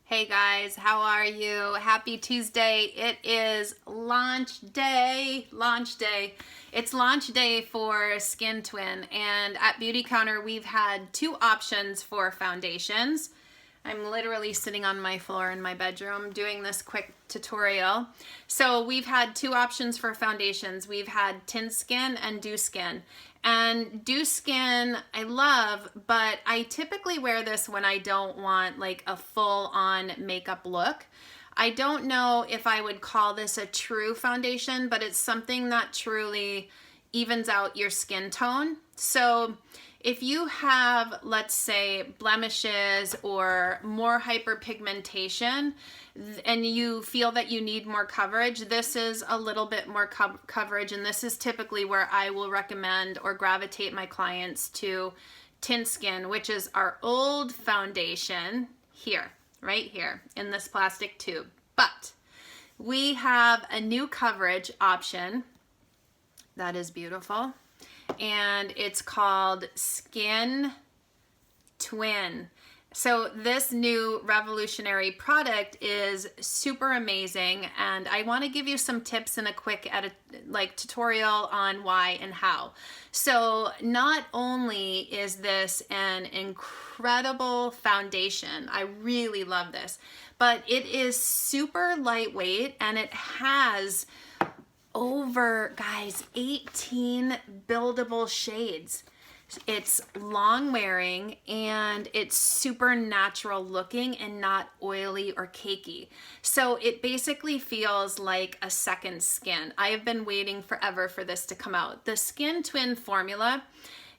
Hey guys, how are you? Happy Tuesday. It is launch day. It's launch day for Skin Twin, and at Beautycounter we've had two options for foundations. I'm literally sitting on my floor in my bedroom doing this quick tutorial. So we've had two options for foundations. We've had Tint Skin and Dew Skin. And Dew Skin I love, but I typically wear this when I don't want like a full-on makeup look. I don't know if I would call this a true foundation, but it's something that truly evens out your skin tone. So if you have, let's say, blemishes or more hyperpigmentation and you feel that you need more coverage, this is a little bit more coverage, and this is typically where I will recommend or gravitate my clients to Tint Skin, which is our old foundation here, right here in this plastic tube. But we have a new coverage option that is beautiful, and it's called Skin Twin. So this new revolutionary product is super amazing, and I want to give you some tips in a quick tutorial on why and how. So not only is this an incredible foundation, I really love this, but it is super lightweight, and it has over, guys, 18 buildable shades. It's long wearing, and it's super natural looking and not oily or cakey. So it basically feels like a second skin. I have been waiting forever for this to come out. The Skin Twin formula,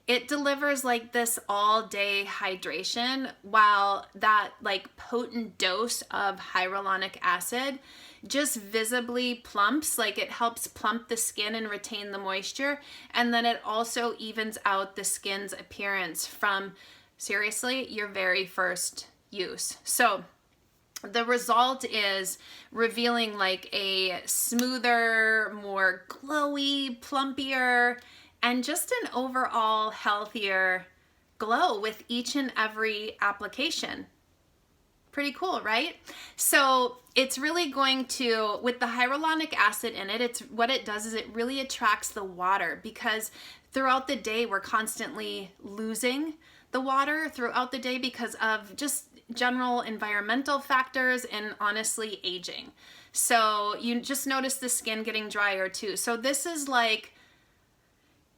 it delivers like this all day hydration, while that like potent dose of hyaluronic acid just visibly plumps, like it helps plump the skin and retain the moisture. And then it also evens out the skin's appearance from, seriously, your very first use. So the result is revealing like a smoother, more glowy, plumpier, and just an overall healthier glow with each and every application. Pretty cool, right? So it's really going to, with the hyaluronic acid in it, it's what it does is it really attracts the water, because throughout the day we're constantly losing the water throughout the day because of just general environmental factors and honestly aging. So you just notice the skin getting drier too. So this is like,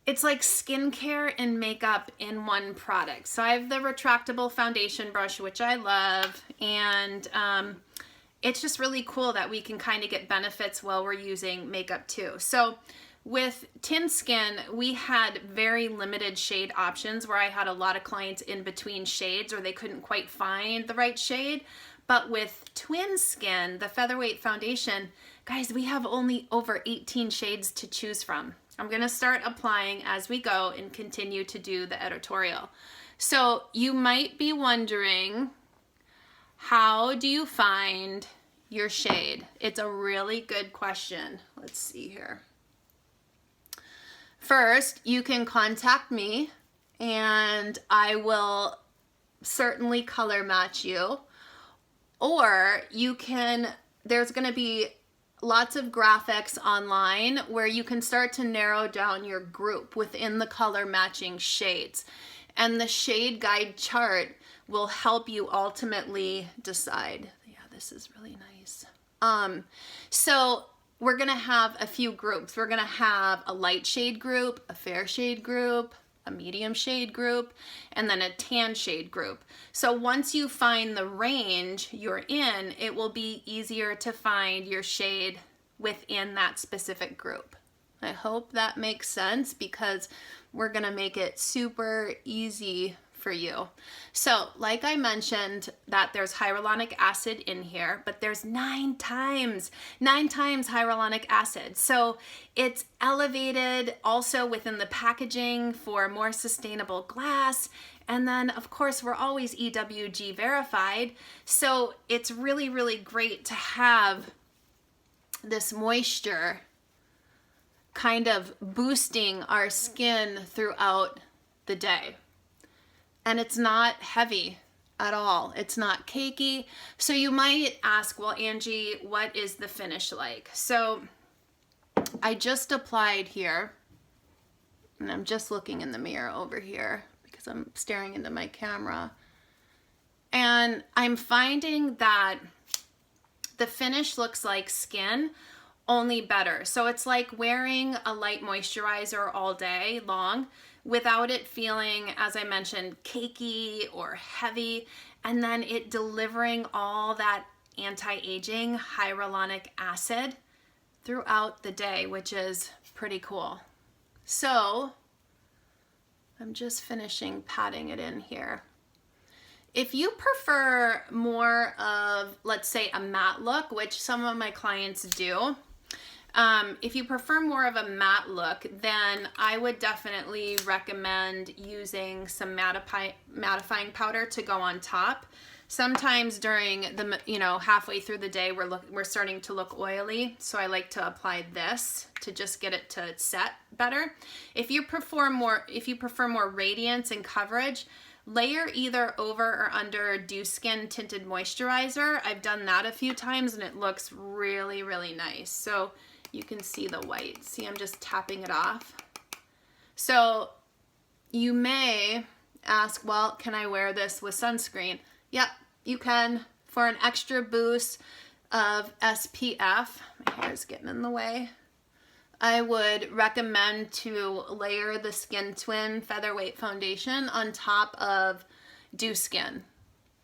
it's like skincare and makeup in one product. So I have the retractable foundation brush, which I love, and it's just really cool that we can kind of get benefits while we're using makeup too. So with Tint Skin, we had very limited shade options where I had a lot of clients in between shades or they couldn't quite find the right shade. But with Twin Skin, the Featherweight Foundation, guys, we have only over 18 shades to choose from. I'm going to start applying as we go and continue to do the editorial. So you might be wondering, how do you find your shade? It's a really good question. Let's see here. First, you can contact me and I will certainly color match you. Or you can, there's going to be lots of graphics online where you can start to narrow down your group within the color matching shades. And the shade guide chart will help you ultimately decide. Yeah, this is really nice. So we're gonna have a few groups. We're gonna have a light shade group, a fair shade group, a medium shade group, and then a tan shade group. So once you find the range you're in, it will be easier to find your shade within that specific group. I hope that makes sense, because we're gonna make it super easy for you. So like I mentioned, that there's hyaluronic acid in here, but there's 9 times hyaluronic acid. So it's elevated also within the packaging for more sustainable glass. And then of course we're always EWG verified. So it's really, really great to have this moisture kind of boosting our skin throughout the day. And it's not heavy at all. It's not cakey. So you might ask, well, Angie, what is the finish like? So I just applied here, and I'm just looking in the mirror over here because I'm staring into my camera. And I'm finding that the finish looks like skin, only better. So it's like wearing a light moisturizer all day long without it feeling, as I mentioned, cakey or heavy, and then it delivering all that anti-aging hyaluronic acid throughout the day, which is pretty cool. So I'm just finishing patting it in here. If you prefer more of, let's say, a matte look, which some of my clients do, if you prefer more of a matte look, then I would definitely recommend using some mattifying powder to go on top. Sometimes during the, halfway through the day, we're starting to look oily, so I like to apply this to just get it to set better. If you prefer more radiance and coverage, layer either over or under Dew Skin Tinted Moisturizer. I've done that a few times and it looks really, really nice. So you can see the white. See, I'm just tapping it off. So you may ask, well, can I wear this with sunscreen? Yep, you can, for an extra boost of SPF. My hair's getting in the way. I would recommend to layer the Skin Featherweight Foundation on top of Dew Skin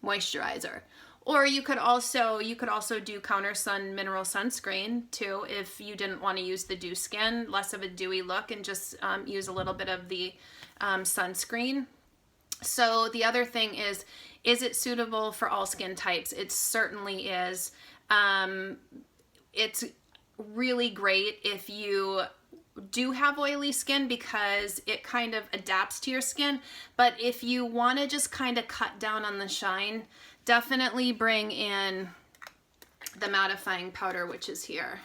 Moisturizer. Or you could also do Counter Sun Mineral Sunscreen too, if you didn't want to use the Dew Skin, less of a dewy look, and just use a little bit of the sunscreen. So the other thing is it suitable for all skin types? It certainly is. It's really great if you do have oily skin because it kind of adapts to your skin. But if you want to just kind of cut down on the shine, definitely bring in the mattifying powder, which is here,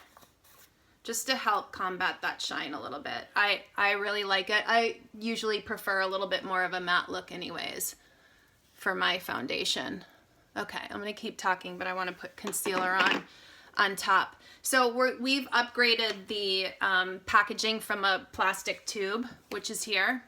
just to help combat that shine a little bit. I really like it. I usually prefer a little bit more of a matte look anyways for my foundation. Okay, I'm gonna keep talking, but I want to put concealer on top. So we've upgraded the packaging from a plastic tube, which is here,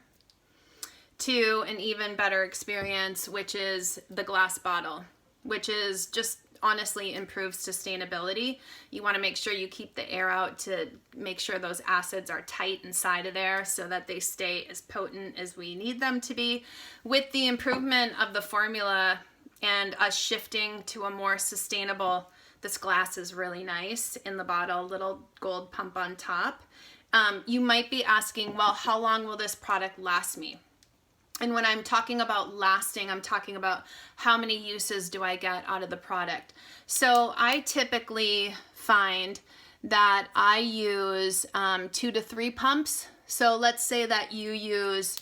to an even better experience, which is the glass bottle, which is just honestly improves sustainability. You want to make sure you keep the air out to make sure those acids are tight inside of there so that they stay as potent as we need them to be. With the improvement of the formula and us shifting to a more sustainable, this glass is really nice in the bottle, little gold pump on top. You might be asking, well, how long will this product last me? And when I'm talking about lasting, I'm talking about how many uses do I get out of the product. So I typically find that I use 2 to 3 pumps. So let's say that you use,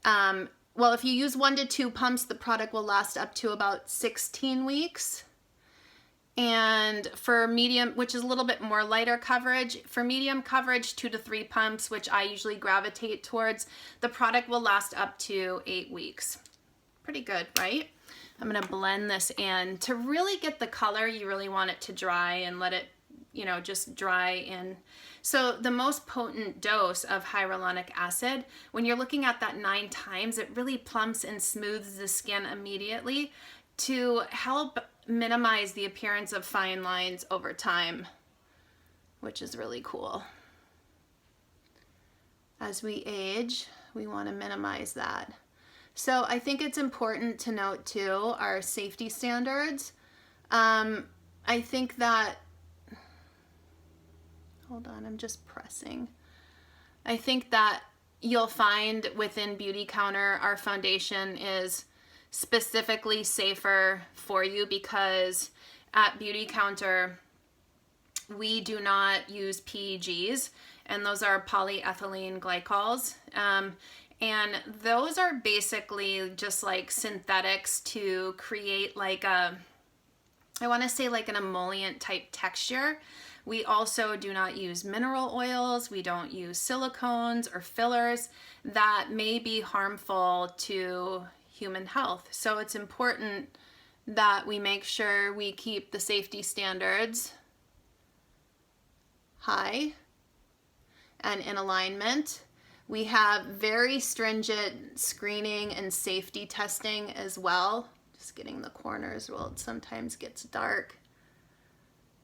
well, if you use 1 to 2 pumps, the product will last up to about 16 weeks. And for medium, which is a little bit more lighter coverage, for medium coverage, 2 to 3 pumps, which I usually gravitate towards, the product will last up to 8 weeks. Pretty good, right? I'm gonna blend this in. To really get the color, you really want it to dry and let it, just dry in. So the most potent dose of hyaluronic acid, when you're looking at that 9 times, it really plumps and smooths the skin immediately to help minimize the appearance of fine lines over time, which is really cool. As we age, we want to minimize that. So I think it's important to note too our safety standards. I think that, hold on, I'm just pressing. I think that you'll find within Beautycounter our foundation is specifically safer for you because at Beautycounter we do not use PEGs, and those are polyethylene glycols, and those are basically just like synthetics to create like a, I want to say like an emollient type texture. We also do not use mineral oils, we don't use silicones or fillers that may be harmful to human health. So it's important that we make sure we keep the safety standards high and in alignment. We have very stringent screening and safety testing as well. Just getting the corners, well, it sometimes gets dark.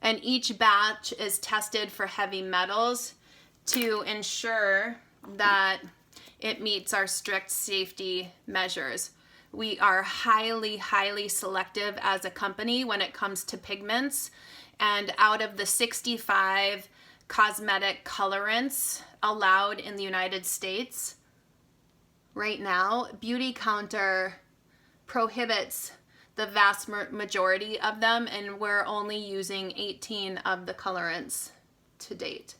And each batch is tested for heavy metals to ensure that it meets our strict safety measures. We are highly, highly selective as a company when it comes to pigments. And out of the 65 cosmetic colorants allowed in the United States, right now, Beautycounter prohibits the vast majority of them, and we're only using 18 of the colorants to date,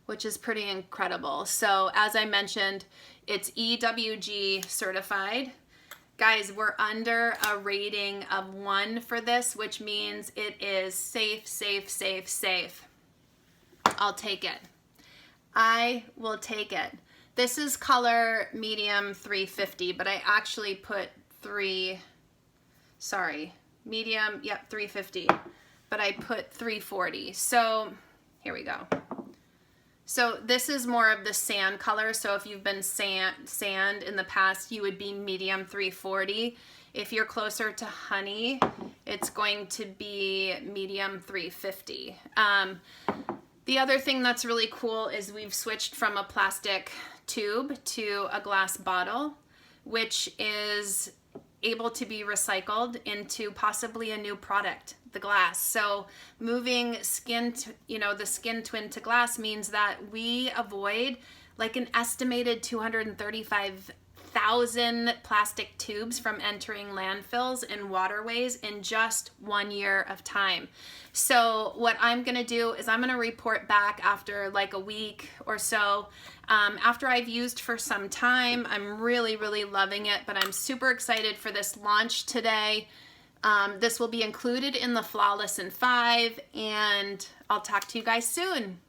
which is pretty incredible. So as I mentioned, it's EWG certified. Guys, we're under a rating of 1 for this, which means it is safe, safe, safe, safe. I'll take it. I will take it. This is color medium 350, but I actually put medium, yep, 350, but I put 340. So here we go. So this is more of the sand color. So if you've been sand in the past, you would be medium 340. If you're closer to honey, it's going to be medium 350. The other thing that's really cool is we've switched from a plastic tube to a glass bottle, which is able to be recycled into possibly a new product, the glass. So moving the Skin Twin to glass means that we avoid like an estimated 235,000 plastic tubes from entering landfills and waterways in just 1 year of time. So what I'm gonna do is I'm gonna report back after like a week or so. After I've used for some time, I'm really, really loving it, but I'm super excited for this launch today. This will be included in the Flawless in 5, and I'll talk to you guys soon.